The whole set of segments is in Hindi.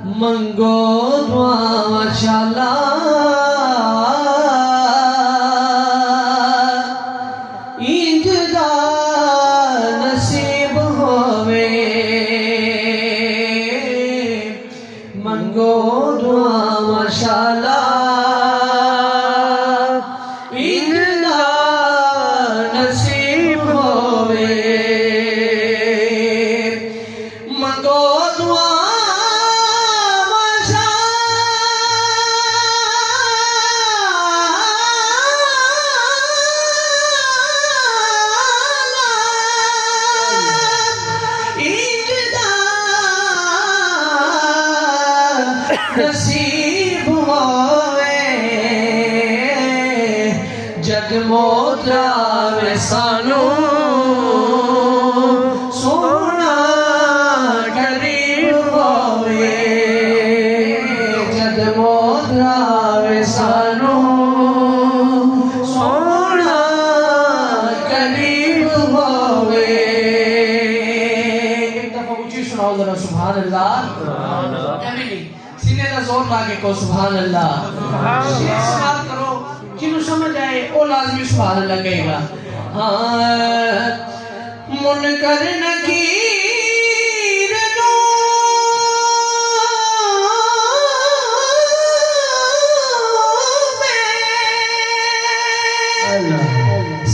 मंगो दुआ शाला इंजदा नसीब होवे मंगो दुआ शाला इंजदा नसीब होवे मंगो दुआ नसीब होवे जग मौत आवे सानू सोना गरीब होवे जग मौत आवे सानू सोना गरीब होवे। एक दफा ऊंची सुनाओ जरा सुभान अल्लाह। सीने का जोर लाके को सुभान अल्लाह। शेर समाप्त करो जिन्हों समझ आए वो लाजमी सुभान अल्लाह कहेगा। हाँ मुनकर नकीर नो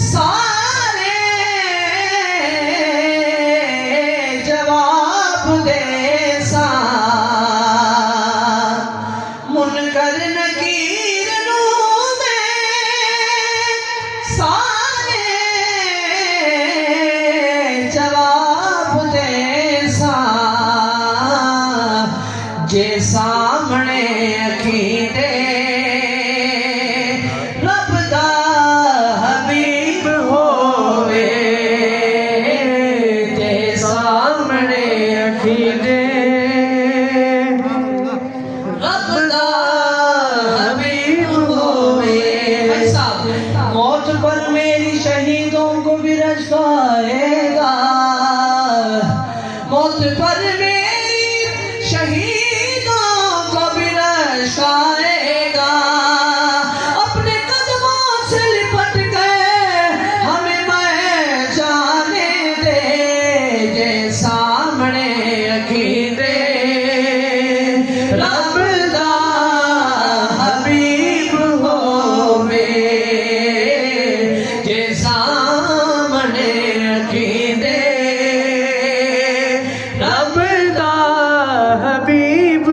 सारे जवाब दे मुनकर नकीर नू सारे जवाब दे सा जे सामने अखी